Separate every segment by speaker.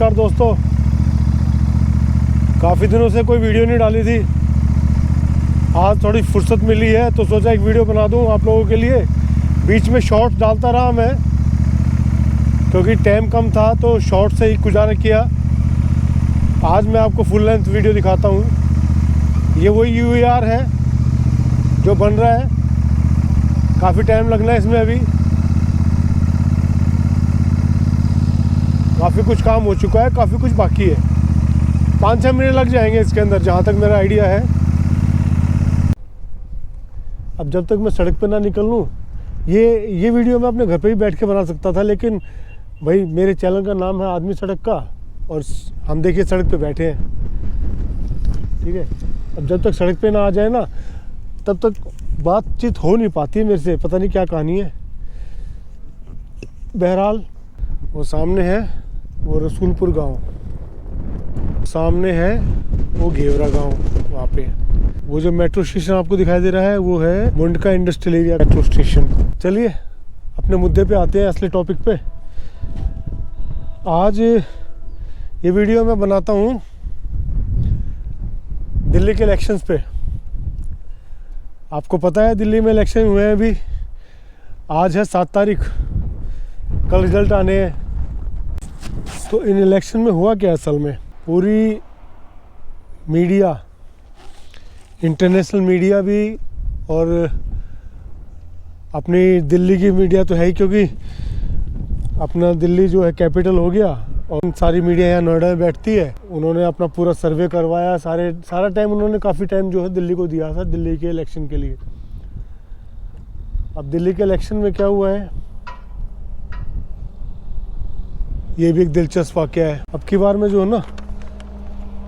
Speaker 1: नमस्कार दोस्तों, काफ़ी दिनों से कोई वीडियो नहीं डाली थी। आज थोड़ी फुर्सत मिली है तो सोचा एक वीडियो बना दूं आप लोगों के लिए। बीच में शॉर्ट्स डालता रहा मैं, क्योंकि टाइम कम था तो शॉर्ट से ही गुजारा किया। आज मैं आपको फुल लेंथ वीडियो दिखाता हूं। ये वही UER है जो बन रहा है, काफ़ी टाइम लगना है इसमें। अभी काफ़ी कुछ काम हो चुका है, काफ़ी कुछ बाकी है। 5-6 मिनट लग जाएंगे इसके अंदर, जहाँ तक मेरा आइडिया है। अब जब तक मैं सड़क पे ना निकल लूँ, ये वीडियो मैं अपने घर पे ही बैठ के बना सकता था, लेकिन भाई मेरे चैनल का नाम है आदमी सड़क का, और हम देखिए सड़क पे बैठे हैं। ठीक है, अब जब तक सड़क पे ना आ जाए ना, तब तक बातचीत हो नहीं पाती है मेरे से। पता नहीं क्या कहानी है। बहरहाल वो सामने है वो रसूलपुर गांव, सामने है वो घेवरा गांव। वहाँ पे वो जो मेट्रो स्टेशन आपको दिखाई दे रहा है वो है Mundka industrial area metro station. चलिए अपने मुद्दे पे आते हैं, असली टॉपिक पे। आज ये वीडियो मैं बनाता हूँ दिल्ली के इलेक्शंस पे। आपको पता है दिल्ली में इलेक्शन हुए हैं अभी। आज है 7 तारीख, कल रिजल्ट आने हैं। तो इन इलेक्शन में हुआ क्या असल में, पूरी मीडिया, इंटरनेशनल मीडिया भी और अपनी दिल्ली की मीडिया तो है ही, क्योंकि अपना दिल्ली जो है कैपिटल हो गया, और सारी मीडिया यहाँ नोएडा में बैठती है। उन्होंने अपना पूरा सर्वे करवाया, सारा टाइम उन्होंने काफ़ी टाइम जो है दिल्ली को दिया था, दिल्ली के इलेक्शन के लिए। अब दिल्ली के इलेक्शन में क्या हुआ है, ये भी एक दिलचस्प वाक़या है। अब की बार में जो है ना,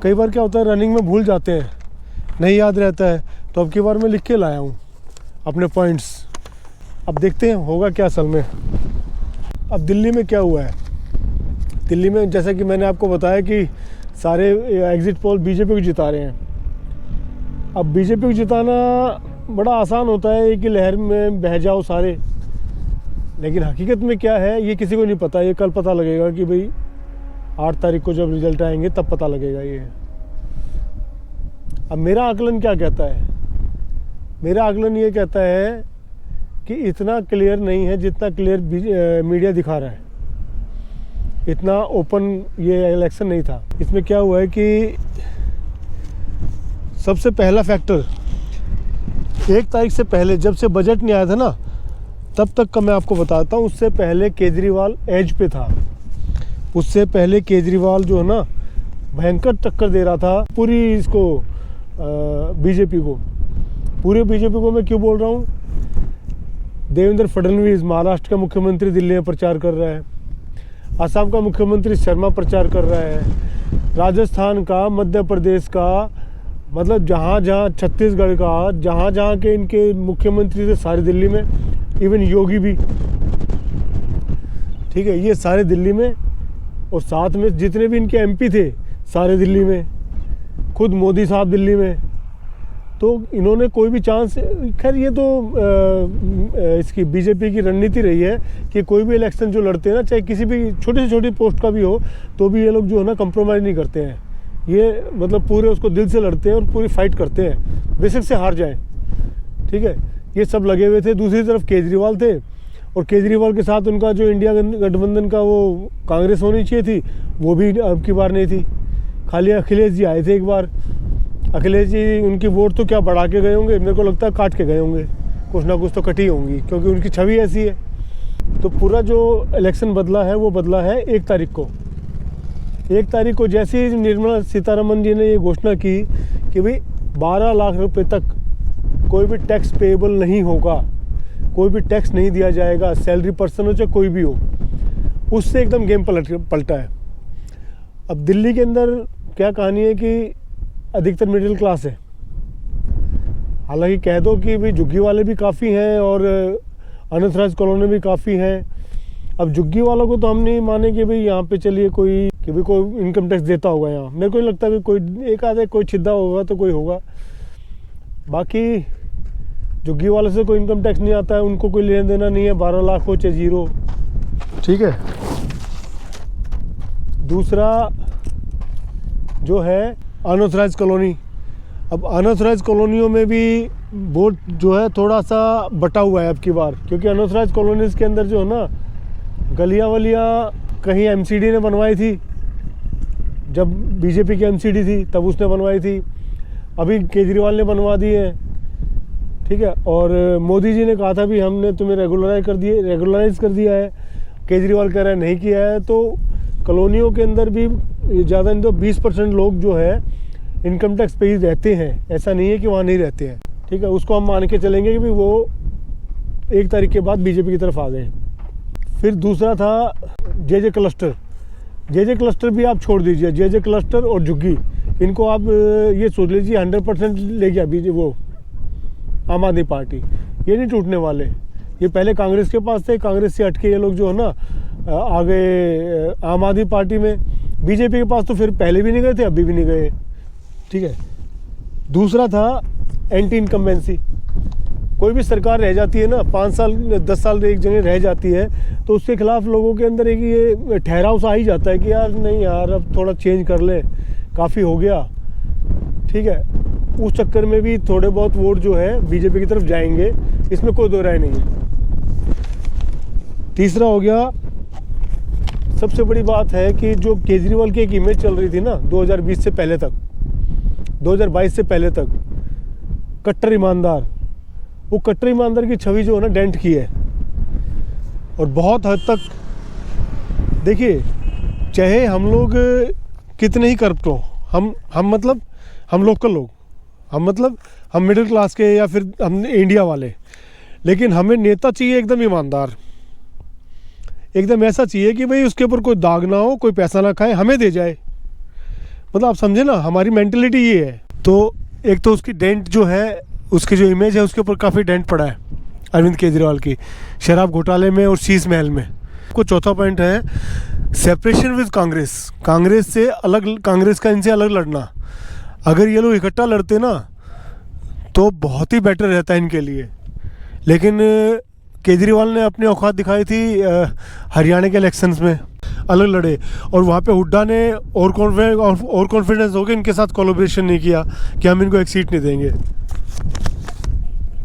Speaker 1: कई बार क्या होता है रनिंग में भूल जाते हैं, नहीं याद रहता है, तो अब की बार मैं लिख के लाया हूँ अपने पॉइंट्स। अब देखते हैं होगा क्या असल में। अब दिल्ली में क्या हुआ है, दिल्ली में जैसा कि मैंने आपको बताया कि सारे एग्जिट पोल बीजेपी को जिता रहे हैं। अब बीजेपी को जिताना बड़ा आसान होता है, एक ही लहर में बह जाओ सारे, लेकिन हकीकत में क्या है ये किसी को नहीं पता। ये कल पता लगेगा कि भाई 8 तारीख को जब रिजल्ट आएंगे तब पता लगेगा ये। अब मेरा आकलन क्या कहता है, मेरा आकलन ये कहता है कि इतना क्लियर नहीं है जितना क्लियर मीडिया दिखा रहा है। इतना ओपन ये इलेक्शन नहीं था। इसमें क्या हुआ है कि सबसे पहला फैक्टर, 1 तारीख से पहले जब से बजट नहीं आया था ना, तब तक का मैं आपको बताता हूँ। उससे पहले केजरीवाल एज पे था। उससे पहले केजरीवाल जो है ना भयंकर टक्कर दे रहा था पूरी इसको बीजेपी को। पूरे बीजेपी को मैं क्यों बोल रहा हूँ, देवेंद्र फडणवीस महाराष्ट्र का मुख्यमंत्री दिल्ली में प्रचार कर रहा है, असम का मुख्यमंत्री शर्मा प्रचार कर रहा है, राजस्थान का, मध्य प्रदेश का, मतलब जहाँ जहाँ, छत्तीसगढ़ का, जहाँ जहाँ के इनके मुख्यमंत्री थे सारे दिल्ली में, इवन योगी भी। ठीक है, ये सारे दिल्ली में, और साथ में जितने भी इनके MP थे सारे दिल्ली में, खुद मोदी साहब दिल्ली में। तो इन्होंने कोई भी चांस, खैर ये तो इसकी बीजेपी की रणनीति रही है कि कोई भी इलेक्शन जो लड़ते हैं ना, चाहे किसी भी छोटी से छोटी पोस्ट का भी हो, तो भी ये लोग जो है ना कंप्रोमाइज़ नहीं करते हैं। ये मतलब पूरे उसको दिल से लड़ते हैं और पूरी फाइट करते हैं, बेशक से हार जाएं। ठीक है, ये सब लगे हुए थे। दूसरी तरफ केजरीवाल थे, और केजरीवाल के साथ उनका जो इंडिया गठबंधन का वो कांग्रेस होनी चाहिए थी, वो भी अब की बार नहीं थी। खाली अखिलेश जी आए थे एक बार। अखिलेश जी उनकी वोट तो क्या बढ़ा के गए होंगे, मेरे को लगता है काट के गए होंगे, कुछ ना कुछ तो कटी होंगी, क्योंकि उनकी छवि ऐसी है। तो पूरा जो इलेक्शन बदला है वो बदला है 1 तारीख को। 1 तारीख को जैसे ही निर्मला सीतारमन जी ने ये घोषणा की कि भाई 12 लाख रुपए तक कोई भी टैक्स पेएबल नहीं होगा, कोई भी टैक्स नहीं दिया जाएगा, सैलरी पर्सन हो चाहे कोई भी हो, उससे एकदम गेम पलटा है। अब दिल्ली के अंदर क्या कहानी है कि अधिकतर मिडिल क्लास है। हालांकि कह दो कि भाई झुग्गी वाले भी काफ़ी हैं और अनथराइज्ड कॉलोनी भी काफ़ी हैं। अब झुग्गी वालों को तो हम नहीं माने कि भाई यहाँ पे चलिए कोई इनकम टैक्स देता होगा यहाँ। मेरे को नहीं लगता कि कोई एक आधे कोई छिद्दा होगा तो कोई होगा। बाकी झुग्गी वाले से कोई इनकम टैक्स नहीं आता है, उनको कोई लेना देना नहीं है, 12 लाख हो चाहे 0। ठीक है, दूसरा जो है अनऑथराइज कॉलोनी। अब अनऑथराइज कॉलोनियों में भी वोट जो है थोड़ा सा बटा हुआ है अब की बार, क्योंकि अनऑथराइज कॉलोनीज़ के अंदर जो है ना, गलियाँ वलियाँ कहीं एमसीडी ने बनवाई थी, जब बीजेपी की एमसीडी थी तब उसने बनवाई थी, अभी केजरीवाल ने बनवा दी है, ठीक है। और मोदी जी ने कहा था भी हमने तुम्हें रेगुलराइज कर दिया है, केजरीवाल कह रहा है नहीं किया है। तो कॉलोनियों के अंदर भी ज़्यादा नहीं तो 20% लोग जो है इनकम टैक्स पे ही रहते हैं, ऐसा नहीं है कि वहाँ नहीं रहते हैं, ठीक है। उसको हम मान के चलेंगे कि भी वो 1 तारीख के बाद बीजेपी की तरफ आ गए। फिर दूसरा था जे क्लस्टर। जे क्लस्टर भी आप छोड़ दीजिए, जे क्लस्टर और झुग्गी, इनको आप ये सोच लीजिए 100% ले गया बीजेपी, वो आम आदमी पार्टी, ये नहीं टूटने वाले। ये पहले कांग्रेस के पास थे, कांग्रेस से हटके ये लोग जो है ना आ गए आम आदमी पार्टी में। बीजेपी के पास तो फिर पहले भी नहीं गए थे, अभी भी नहीं गए, ठीक है। दूसरा था एंटी इनकम्बेंसी। कोई भी सरकार रह जाती है ना, 5 साल 10 साल एक जगह रह जाती है, तो उसके खिलाफ लोगों के अंदर एक ये ठहराव सा आ ही जाता है कि यार नहीं यार अब थोड़ा चेंज कर ले, काफ़ी हो गया, ठीक है। उस चक्कर में भी थोड़े बहुत वोट जो है बीजेपी की तरफ जाएंगे, इसमें कोई दो राय नहीं है। तीसरा हो गया, सबसे बड़ी बात है कि जो केजरीवाल की एक इमेज चल रही थी ना 2020 से पहले तक, 2022 से पहले तक, कट्टर ईमानदार, वो कट्टर ईमानदार की छवि जो है ना डेंट की है। और बहुत हद तक देखिए, चाहे हम लोग कितने ही करप्ट हो, हम मतलब हम लोकल लोग, हम मिडिल क्लास के या फिर हम इंडिया वाले, लेकिन हमें नेता चाहिए एकदम ईमानदार, एकदम ऐसा चाहिए कि भाई उसके ऊपर कोई दाग ना हो, कोई पैसा ना खाए, हमें दे जाए। मतलब आप समझे ना, हमारी मेंटलिटी ये है। तो एक तो उसकी डेंट जो है, उसकी जो इमेज है उसके ऊपर काफ़ी डेंट पड़ा है अरविंद केजरीवाल की, शराब घोटाले में और शीश महल में। को चौथा पॉइंट है सेपरेशन विद कांग्रेस। कांग्रेस से अलग, कांग्रेस का इनसे अलग लड़ना। अगर ये लोग इकट्ठा लड़ते ना तो बहुत ही बेटर रहता है इनके लिए, लेकिन केजरीवाल ने अपनी औकात दिखाई थी हरियाणा के इलेक्शंस में, अलग लड़े, और वहाँ पे हुड्डा ने और कॉन्फिडेंस हो गया, इनके साथ कोलैबोरेशन नहीं किया कि हम इनको एक सीट नहीं देंगे।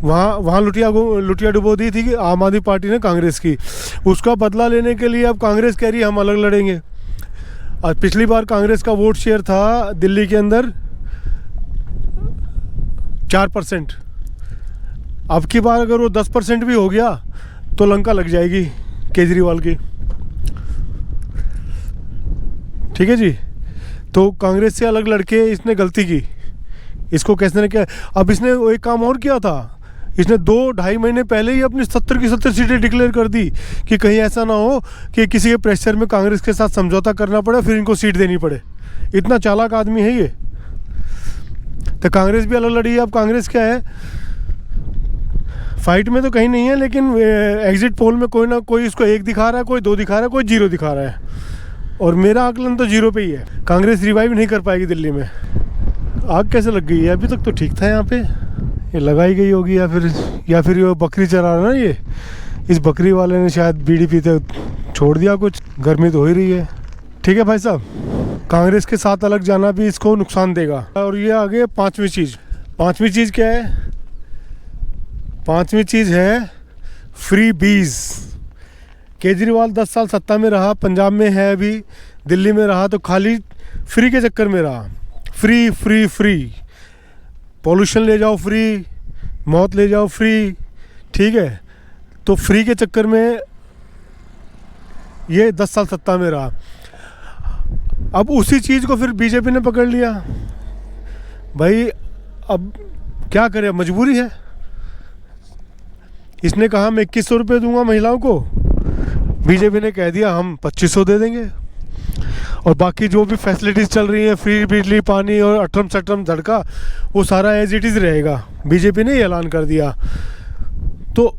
Speaker 1: वहाँ लुटिया डुबो दी थी कि आम आदमी पार्टी ने कांग्रेस की। उसका बदला लेने के लिए अब कांग्रेस कह रही है हम अलग लड़ेंगे। और पिछली बार कांग्रेस का वोट शेयर था दिल्ली के अंदर 4%, अब की बार अगर वो 10% भी हो गया तो लंका लग जाएगी केजरीवाल की, ठीक है जी। तो कांग्रेस से अलग लड़के इसने गलती की, इसको कैसे ने क्या। अब इसने एक काम और किया था, इसने 2-2.5 महीने पहले ही अपनी 70 की 70 सीटें डिक्लेयर कर दी कि कहीं ऐसा ना हो कि किसी के प्रेशर में कांग्रेस के साथ समझौता करना पड़े फिर इनको सीट देनी पड़े। इतना चालाक आदमी है ये। तो कांग्रेस भी अलग लड़ी है। अब कांग्रेस क्या है, फाइट में तो कहीं नहीं है, लेकिन एग्जिट पोल में कोई ना कोई इसको 1 दिखा रहा है, कोई 2 दिखा रहा है, कोई 0 दिखा रहा है, और मेरा आकलन तो 0 पे ही है। कांग्रेस रिवाइव नहीं कर पाएगी दिल्ली में। आग कैसे लग गई है? अभी तक तो ठीक था यहाँ पे, ये लगाई गई होगी या फिर ये बकरी चरा रहा ना, ये इस बकरी वाले ने शायद बीड़ी पीते छोड़ दिया कुछ। गर्मी तो हो ही रही है। ठीक है भाई साहब, कांग्रेस के साथ अलग जाना भी इसको नुकसान देगा। और ये आगे पांचवी चीज़ क्या है? पांचवी चीज़ है फ्री बीज। केजरीवाल 10 साल सत्ता में रहा, पंजाब में है अभी, दिल्ली में रहा, तो खाली फ्री के चक्कर में रहा। फ्री फ्री फ्री, पॉल्यूशन ले जाओ फ्री, मौत ले जाओ फ्री, ठीक है। तो फ्री के चक्कर में ये 10 साल सत्ता में रहा। अब उसी चीज़ को फिर बीजेपी ने पकड़ लिया। भाई अब क्या करें, मजबूरी है। इसने कहा मैं 2100 रुपये दूंगा महिलाओं को, बीजेपी ने कह दिया हम 2500 दे देंगे, और बाकी जो भी फैसिलिटीज़ चल रही हैं, फ्री बिजली पानी और अठरम सठरम धड़का, वो सारा एज इट इज़ रहेगा। बीजेपी ने ये ऐलान कर दिया, तो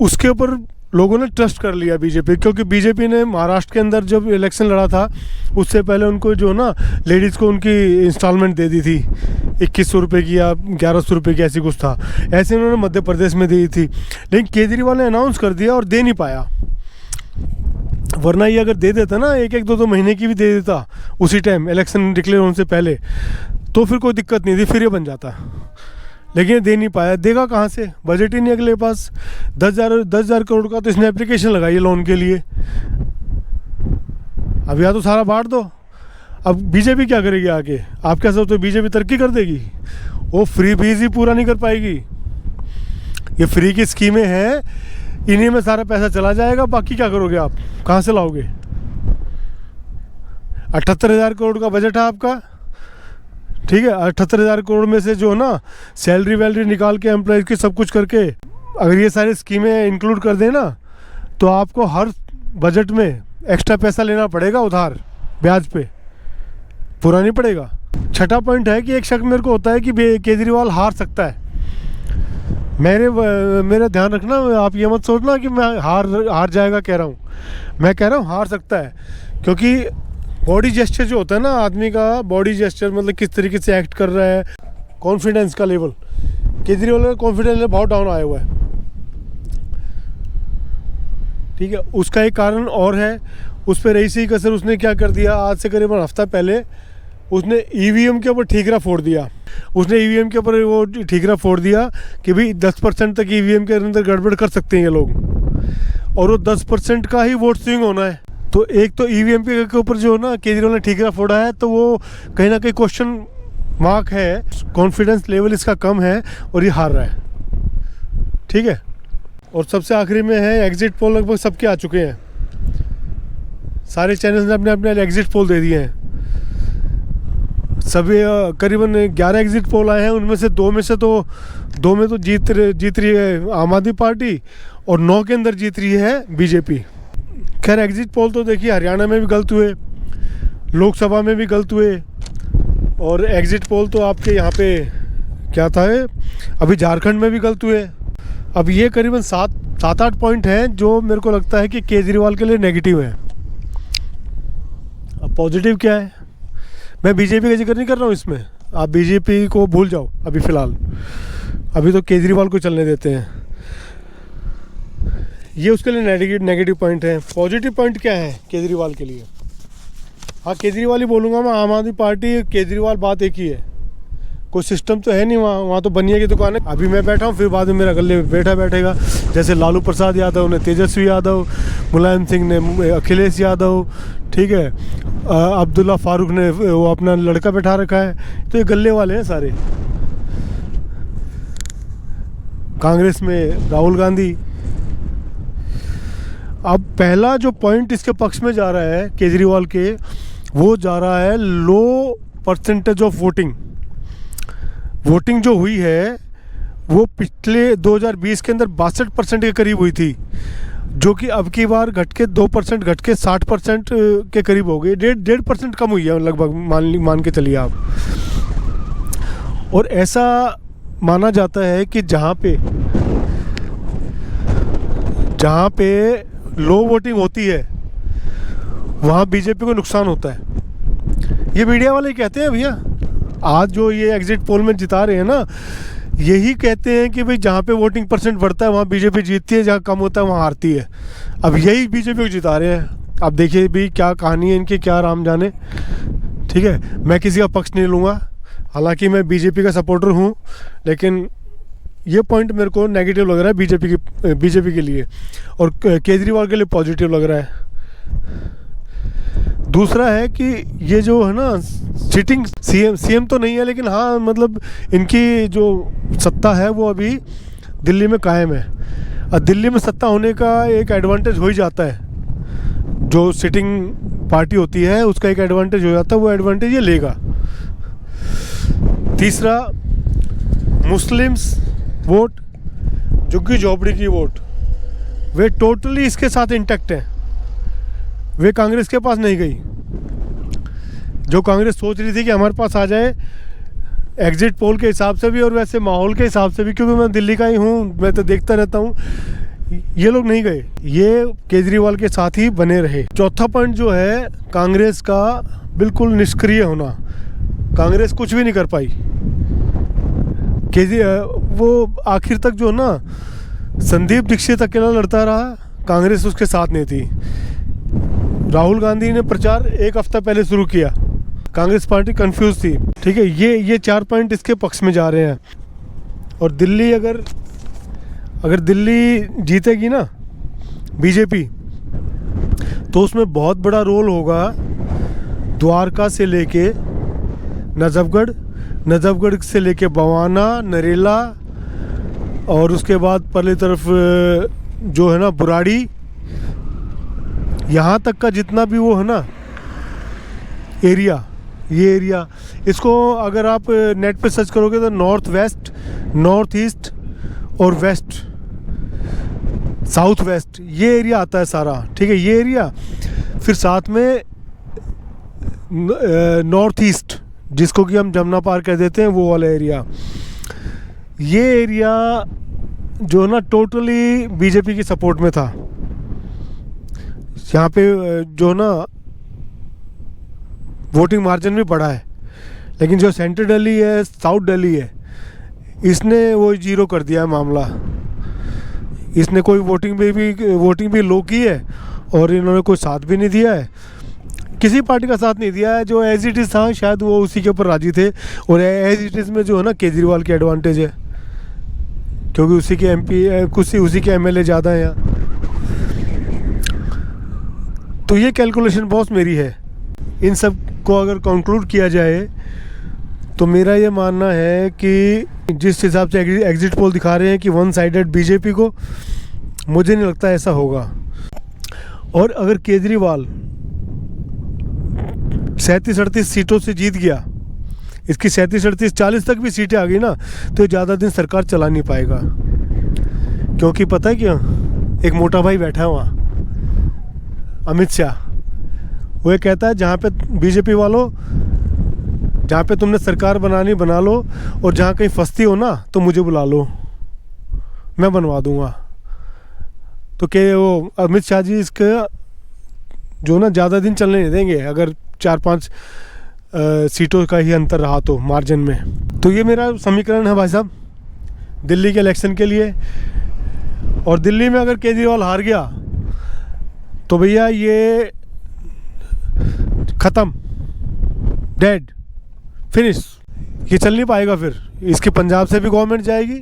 Speaker 1: उसके ऊपर लोगों ने ट्रस्ट कर लिया बीजेपी। क्योंकि बीजेपी ने महाराष्ट्र के अंदर जब इलेक्शन लड़ा था, उससे पहले उनको जो ना लेडीज़ को उनकी इंस्टॉलमेंट दे दी थी 2100 रुपये की या 1100 रुपये की, ऐसी कुछ था। ऐसे उन्होंने मध्य प्रदेश में दी थी, लेकिन केजरीवाल ने अनाउंस कर दिया और दे नहीं पाया। वरना ये अगर दे देता ना, एक एक दो दो महीने की भी दे देता उसी टाइम इलेक्शन डिक्लेयर होने से पहले, तो फिर कोई दिक्कत नहीं थी, फिर ये बन जाता। लेकिन ये दे नहीं पाया। देगा कहाँ से, बजट ही नहीं अगले पास। 10,000 करोड़ का तो इसने एप्लीकेशन लगाई है लोन के लिए। अब या तो सारा बांट दो। अब बीजेपी क्या करेगी आगे? आप क्या सोचते हो बीजेपी तरक्की कर देगी? वो फ्री फीस ही पूरा नहीं कर पाएगी। ये फ्री की स्कीमें हैं, इन्हीं में सारा पैसा चला जाएगा। बाकी क्या करोगे आप, कहाँ से लाओगे? 78,000 करोड़ का बजट है आपका, ठीक है। 78,000 करोड़ में से जो है ना, सैलरी वैलरी निकाल के एम्प्लॉयज़ की सब कुछ करके अगर ये सारी स्कीमें इंक्लूड कर दें ना, तो आपको हर बजट में एक्स्ट्रा पैसा लेना पड़ेगा उधार, ब्याज पे, पूरा नहीं पड़ेगा। छठा पॉइंट है कि एक शक मेरे को होता है कि केजरीवाल हार सकता है। मेरा ध्यान रखना, आप ये मत सोचना कि मैं हार जाएगा कह रहा हूँ। मैं कह रहा हूँ हार सकता है, क्योंकि बॉडी जेस्चर जो होता है ना, आदमी का बॉडी जेस्चर, मतलब किस तरीके से एक्ट कर रहा है, कॉन्फिडेंस का लेवल, केजरीवाल का कॉन्फिडेंस लेवल बहुत डाउन आया हुआ है, ठीक है। उसका एक कारण और है, उस पर रईसी कसर उसने क्या कर दिया, आज से करीबन हफ्ता पहले उसने ईवीएम के ऊपर ठीकरा फोड़ दिया। उसने ईवीएम के ऊपर वो ठीकरा फोड़ दिया कि भाई 10% तक ईवीएम के अंदर गड़बड़ कर सकते हैं ये लोग, और वो 10% का ही वोट स्विंग होना है। तो एक तो ईवीएम के ऊपर जो ना केजरीवाल ने ठीकरा फोड़ा है, तो वो कहीं ना कहीं क्वेश्चन मार्क है, कॉन्फिडेंस लेवल इसका कम है और ये हार रहा है, ठीक है। और सबसे आखिरी में है एग्जिट पोल, लगभग सबके आ चुके हैं, सारे चैनल्स ने अपने अपने एग्जिट पोल दे दिए हैं। सभी करीबन 11 एग्जिट पोल आए हैं, उनमें से दो में तो जीत रही है आम आदमी पार्टी, और 9 के अंदर जीत रही है बीजेपी। खैर एग्जिट पोल तो देखिए हरियाणा में भी गलत हुए, लोकसभा में भी गलत हुए, और एग्जिट पोल तो आपके यहाँ पे क्या था है, अभी झारखंड में भी गलत हुए। अब ये करीबन 7-8 पॉइंट हैं जो मेरे को लगता है कि केजरीवाल के लिए नेगेटिव है। अब पॉजिटिव क्या है, मैं बीजेपी का जिक्र नहीं कर रहा हूँ इसमें, आप बीजेपी को भूल जाओ अभी फ़िलहाल, अभी तो केजरीवाल को चलने देते हैं। ये उसके लिए नेगेटिव पॉइंट है। पॉजिटिव पॉइंट क्या है केजरीवाल के लिए? हाँ, केजरीवाल ही बोलूँगा मैं, आम आदमी पार्टी केजरीवाल बात एक ही है, कोई सिस्टम तो है नहीं वहाँ तो बनिया की दुकान है। अभी मैं बैठा हूँ, फिर बाद में मेरा गले बैठेगा, जैसे लालू प्रसाद यादव ने तेजस्वी यादव, मुलायम सिंह ने अखिलेश यादव, ठीक है, अब्दुल्ला फारूक ने वो अपना लड़का बैठा रखा है। तो ये गले वाले हैं सारे। कांग्रेस में राहुल गांधी। अब पहला जो पॉइंट इसके पक्ष में जा रहा है केजरीवाल के, वो जा रहा है लो परसेंटेज ऑफ वोटिंग जो हुई है वो पिछले 2020 के अंदर 62% के करीब हुई थी, जो कि अब की बार घट के 2% घट के 60% के करीब हो गई। 1.5% कम हुई है लगभग, मान के चलिए आप। और ऐसा माना जाता है कि जहाँ पे लो वोटिंग होती है वहाँ बीजेपी को नुकसान होता है। ये मीडिया वाले कहते हैं भैया, आज जो ये एग्जिट पोल में जिता रहे हैं ना, यही कहते हैं कि भाई जहाँ पे वोटिंग परसेंट बढ़ता है वहाँ बीजेपी जीतती है, जहाँ कम होता है वहाँ हारती है। अब यही बीजेपी को जिता रहे हैं। अब देखिए भी क्या कहानी है इनकी, क्या राम जाने, ठीक है। मैं किसी का पक्ष नहीं लूँगा, हालांकि मैं बीजेपी का सपोर्टर हूँ, लेकिन ये पॉइंट मेरे को नेगेटिव लग रहा है बीजेपी के लिए, और केजरीवाल के लिए पॉजिटिव लग रहा है। दूसरा है कि ये जो है ना सिटिंग सीएम तो नहीं है, लेकिन हाँ मतलब इनकी जो सत्ता है वो अभी दिल्ली में कायम है। और दिल्ली में सत्ता होने का एक एडवांटेज हो ही जाता है, जो सिटिंग पार्टी होती है उसका एक एडवांटेज हो जाता है, वो एडवांटेज ये लेगा। तीसरा, मुस्लिम्स वोट, झुग्गी झोपड़ी की वोट, वे टोटली इसके साथ इंटैक्ट हैं, वे कांग्रेस के पास नहीं गई। जो कांग्रेस सोच रही थी कि हमारे पास आ जाए एग्जिट पोल के हिसाब से भी और वैसे माहौल के हिसाब से भी, क्योंकि मैं दिल्ली का ही हूँ, मैं तो देखता रहता हूँ, ये लोग नहीं गए, ये केजरीवाल के साथ ही बने रहे। चौथा पॉइंट जो है कांग्रेस का बिल्कुल निष्क्रिय होना, कांग्रेस कुछ भी नहीं कर पाई। वो आखिर तक जो ना संदीप दीक्षित अकेला लड़ता रहा, कांग्रेस उसके साथ नहीं थी। राहुल गांधी ने प्रचार एक हफ्ता पहले शुरू किया, कांग्रेस पार्टी कंफ्यूज थी, ठीक है। ये 4 पॉइंट इसके पक्ष में जा रहे हैं। और दिल्ली अगर दिल्ली जीतेगी ना बीजेपी, तो उसमें बहुत बड़ा रोल होगा द्वारका से लेके नजफगढ़ से लेके बवाना, नरेला, और उसके बाद परली तरफ जो है ना बुराड़ी, यहाँ तक का जितना भी वो है ना एरिया, ये एरिया, इसको अगर आप नेट पे सर्च करोगे तो नॉर्थ वेस्ट, नॉर्थ ईस्ट और वेस्ट, साउथ वेस्ट, ये एरिया आता है सारा, ठीक है। ये एरिया फिर साथ में नॉर्थ ईस्ट, जिसको कि हम जमुना पार कह देते हैं, वो वाला एरिया, ये एरिया जो ना टोटली बीजेपी की सपोर्ट में था। यहाँ पे जो ना वोटिंग मार्जिन भी बढ़ा है, लेकिन जो सेंट्रल दिल्ली है, साउथ दिल्ली है, इसने वो जीरो कर दिया है मामला। इसने कोई वोटिंग भी लो की है, और इन्होंने कोई साथ भी नहीं दिया है, किसी पार्टी का साथ नहीं दिया है। जो एज इट इज़ था शायद वो उसी के ऊपर राजी थे, और एज इट इज़ में जो है ना केजरीवाल की एडवांटेज है, क्योंकि उसी के MP उसी के MLA ज़्यादा हैं यहाँ। तो ये कैलकुलेशन बॉस मेरी है। इन सब को अगर कंक्लूड किया जाए तो मेरा ये मानना है कि जिस हिसाब से एग्जिट पोल दिखा रहे हैं कि वन साइडेड बीजेपी को, मुझे नहीं लगता ऐसा होगा। और अगर केजरीवाल 37-38 सीटों से जीत गया, इसकी 37-38 40 तक भी सीटें आ गई ना, तो ज़्यादा दिन सरकार चला नहीं पाएगा। क्योंकि पता है क्यों, एक मोटा भाई बैठा है वहाँ, अमित शाह, वो ये कहता है जहाँ पे बीजेपी वालों, जहाँ पे तुमने सरकार बनानी बना लो, और जहाँ कहीं फंसती हो ना तो मुझे बुला लो, मैं बनवा दूंगा। तो क्या वो अमित शाह जी इसका जो ना ज़्यादा दिन चलने नहीं देंगे, अगर 4-5 सीटों का ही अंतर रहा तो मार्जिन में। तो ये मेरा समीकरण है भाई साहब दिल्ली के इलेक्शन के लिए। और दिल्ली में अगर केजरीवाल हार गया तो भैया ये ख़त्म, डेड, फिनिश, ये चल नहीं पाएगा। फिर इसके पंजाब से भी गवर्नमेंट जाएगी,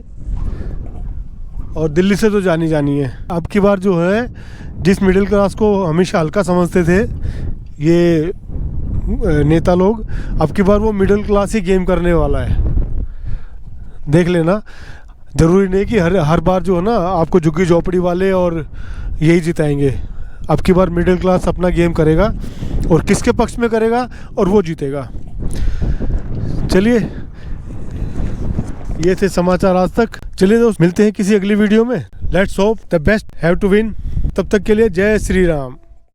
Speaker 1: और दिल्ली से तो जानी है। अब की बार जो है, जिस मिडिल क्लास को हमेशा हल्का समझते थे ये नेता लोग, अब की बार वो मिडिल क्लास ही गेम करने वाला है, देख लेना। ज़रूरी नहीं कि हर बार जो है ना आपको झुग्गी झोपड़ी वाले और यही जिताएंगे। अब की बार मिडिल क्लास अपना गेम करेगा, और किसके पक्ष में करेगा, और वो जीतेगा। चलिए, ये थे समाचार आज तक। चलिए दोस्त, मिलते हैं किसी अगली वीडियो में। Let's hope the best have to win. तब तक के लिए जय श्री राम।